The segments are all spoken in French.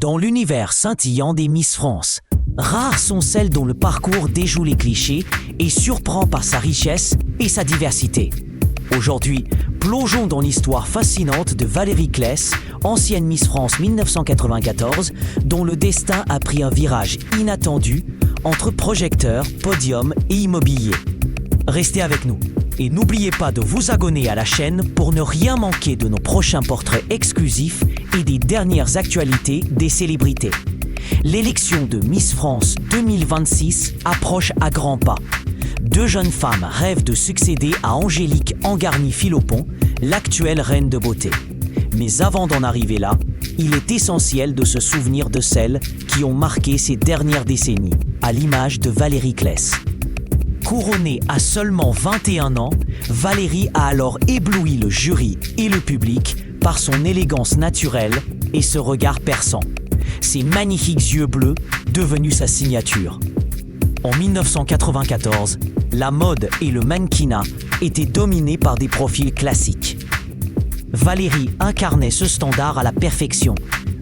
Dans l'univers scintillant des Miss France, rares sont celles dont le parcours déjoue les clichés et surprend par sa richesse et sa diversité. Aujourd'hui, plongeons dans l'histoire fascinante de Valérie Kless, ancienne Miss France 1994, dont le destin a pris un virage inattendu entre projecteurs, podium et immobilier. Restez avec nous et n'oubliez pas de vous abonner à la chaîne pour ne rien manquer de nos prochains portraits exclusifs et des dernières actualités des célébrités. L'élection de Miss France 2026 approche à grands pas. Deux jeunes femmes rêvent de succéder à Angélique Angarny-Philopon, l'actuelle reine de beauté. Mais avant d'en arriver là, il est essentiel de se souvenir de celles qui ont marqué ces dernières décennies, à l'image de Valérie Kless. Couronnée à seulement 21 ans, Valérie a alors ébloui le jury et le public par son élégance naturelle et ce regard perçant. Ses magnifiques yeux bleus devenus sa signature. En 1994, la mode et le mannequinat étaient dominés par des profils classiques. Valérie incarnait ce standard à la perfection.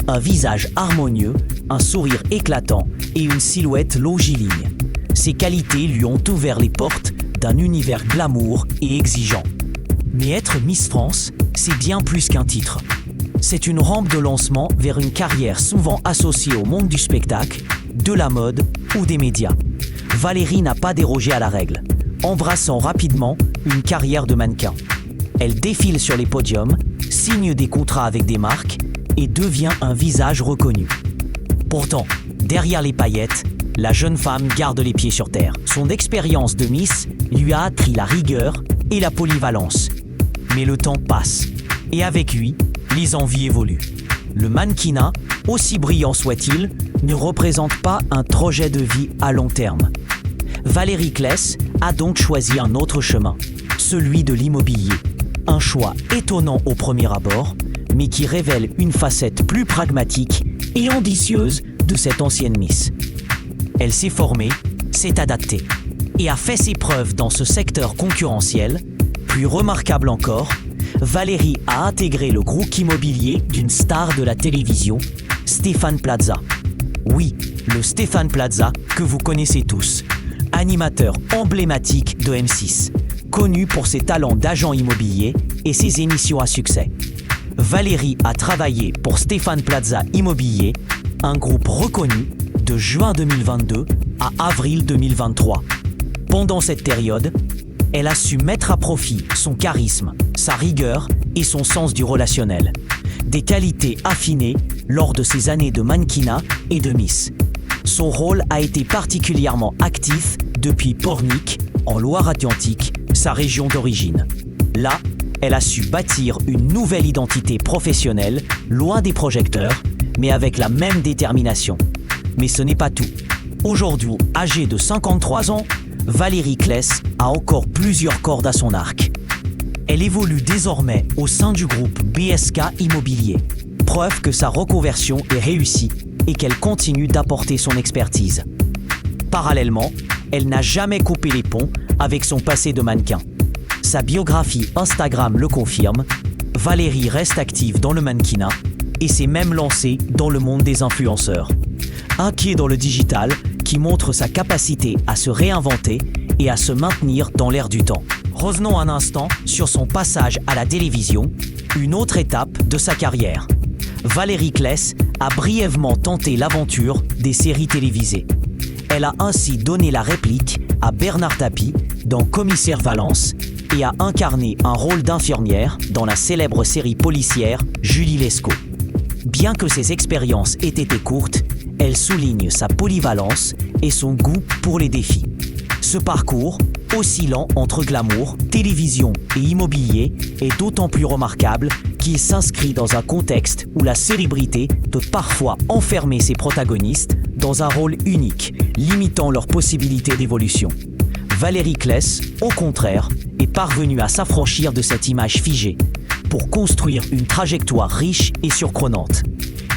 Un visage harmonieux, un sourire éclatant et une silhouette longiligne. Ces qualités lui ont ouvert les portes d'un univers glamour et exigeant. Mais être Miss France, c'est bien plus qu'un titre. C'est une rampe de lancement vers une carrière souvent associée au monde du spectacle, de la mode ou des médias. Valérie n'a pas dérogé à la règle, embrassant rapidement une carrière de mannequin. Elle défile sur les podiums, signe des contrats avec des marques et devient un visage reconnu. Pourtant, derrière les paillettes, la jeune femme garde les pieds sur terre. Son expérience de Miss lui a appris la rigueur et la polyvalence. Mais le temps passe, et avec lui, les envies évoluent. Le mannequinat, aussi brillant soit-il, ne représente pas un projet de vie à long terme. Valérie Kless a donc choisi un autre chemin, celui de l'immobilier. Un choix étonnant au premier abord, mais qui révèle une facette plus pragmatique et ambitieuse de cette ancienne Miss. Elle s'est formée, s'est adaptée et a fait ses preuves dans ce secteur concurrentiel. Plus remarquable encore, Valérie a intégré le groupe immobilier d'une star de la télévision, Stéphane Plaza. Oui, le Stéphane Plaza que vous connaissez tous, animateur emblématique de M6, connu pour ses talents d'agent immobilier et ses émissions à succès. Valérie a travaillé pour Stéphane Plaza Immobilier, un groupe reconnu de juin 2022 à avril 2023. Pendant cette période, elle a su mettre à profit son charisme, sa rigueur et son sens du relationnel. Des qualités affinées lors de ses années de mannequinat et de Miss. Son rôle a été particulièrement actif depuis Pornic, en Loire-Atlantique, sa région d'origine. Là, elle a su bâtir une nouvelle identité professionnelle, loin des projecteurs, mais avec la même détermination. Mais ce n'est pas tout. Aujourd'hui, âgée de 53 ans, Valérie Kless a encore plusieurs cordes à son arc. Elle évolue désormais au sein du groupe BSK Immobilier, preuve que sa reconversion est réussie et qu'elle continue d'apporter son expertise. Parallèlement, elle n'a jamais coupé les ponts avec son passé de mannequin. Sa biographie Instagram le confirme, Valérie reste active dans le mannequinat et s'est même lancée dans le monde des influenceurs. Un pied dans le digital qui montre sa capacité à se réinventer et à se maintenir dans l'air du temps. Revenons un instant sur son passage à la télévision, une autre étape de sa carrière. Valérie Kless a brièvement tenté l'aventure des séries télévisées. Elle a ainsi donné la réplique à Bernard Tapie dans Commissaire Valence et a incarné un rôle d'infirmière dans la célèbre série policière Julie Lescaut. Bien que ses expériences aient été courtes, elle souligne sa polyvalence et son goût pour les défis. Ce parcours, oscillant entre glamour, télévision et immobilier, est d'autant plus remarquable qu'il s'inscrit dans un contexte où la célébrité peut parfois enfermer ses protagonistes dans un rôle unique, limitant leurs possibilités d'évolution. Valérie Kless, au contraire, est parvenue à s'affranchir de cette image figée pour construire une trajectoire riche et surprenante.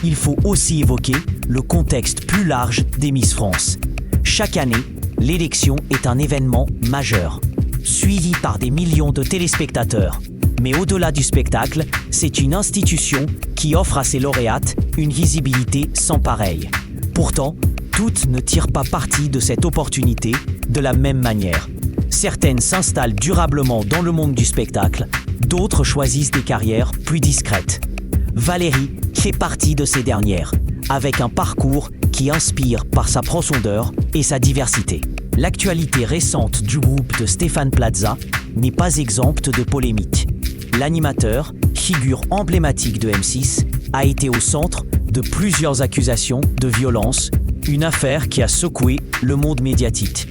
Il faut aussi évoquer le contexte plus large des Miss France. Chaque année, l'élection est un événement majeur, suivi par des millions de téléspectateurs, Mais au-delà du spectacle, c'est une institution qui offre à ses lauréates une visibilité sans pareille. Pourtant, toutes ne tirent pas parti de cette opportunité de la même manière. Certaines s'installent durablement dans le monde du spectacle, d'autres choisissent des carrières plus discrètes. Valérie fait partie de ces dernières, avec un parcours qui inspire par sa profondeur et sa diversité. L'actualité récente du groupe de Stéphane Plaza n'est pas exempte de polémiques. L'animateur, figure emblématique de M6, a été au centre de plusieurs accusations de violence, une affaire qui a secoué le monde médiatique.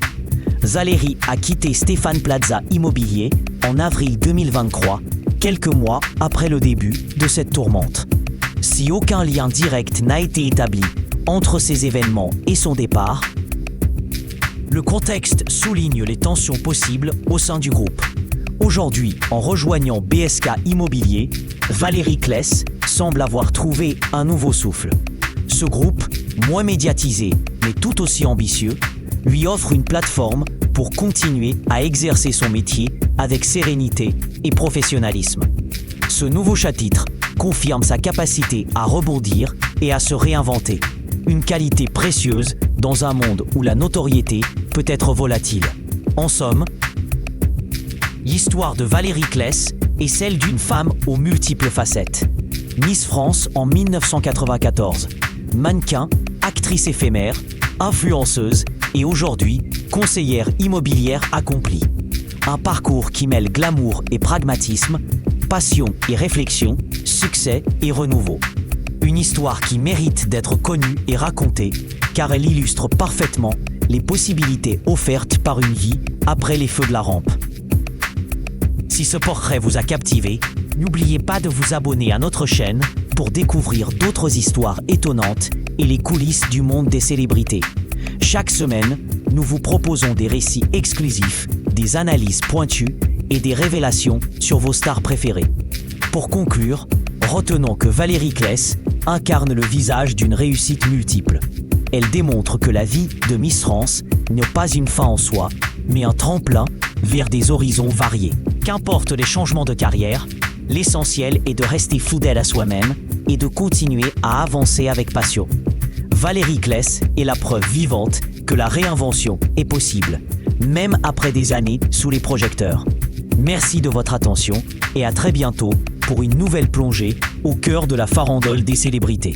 Valérie a quitté Stéphane Plaza Immobilier en avril 2023, quelques mois après le début de cette tourmente. Si aucun lien direct n'a été établi entre ces événements et son départ, le contexte souligne les tensions possibles au sein du groupe. Aujourd'hui, en rejoignant BSK Immobilier, Valérie Kless semble avoir trouvé un nouveau souffle. Ce groupe, moins médiatisé mais tout aussi ambitieux, lui offre une plateforme pour continuer à exercer son métier avec sérénité et professionnalisme. Ce nouveau chapitre confirme sa capacité à rebondir et à se réinventer, une qualité précieuse dans un monde où la notoriété peut être volatile. En somme, l'histoire de Valérie Kless est celle d'une femme aux multiples facettes. Miss France en 1994, mannequin, actrice éphémère, influenceuse et aujourd'hui conseillère immobilière accomplie. Un parcours qui mêle glamour et pragmatisme, passion et réflexion, succès et renouveau. Une histoire qui mérite d'être connue et racontée car elle illustre parfaitement les possibilités offertes par une vie après les feux de la rampe. Si ce portrait vous a captivé, n'oubliez pas de vous abonner à notre chaîne pour découvrir d'autres histoires étonnantes et les coulisses du monde des célébrités. Chaque semaine, nous vous proposons des récits exclusifs, des analyses pointues et des révélations sur vos stars préférées. Pour conclure, retenons que Valérie Kless incarne le visage d'une réussite multiple. Elle démontre que la vie de Miss France n'est pas une fin en soi, mais un tremplin vers des horizons variés. Qu'importe les changements de carrière, l'essentiel est de rester fidèle à soi-même et de continuer à avancer avec passion. Valérie Kless est la preuve vivante que la réinvention est possible, même après des années sous les projecteurs. Merci de votre attention et à très bientôt pour une nouvelle plongée au cœur de la farandole des célébrités.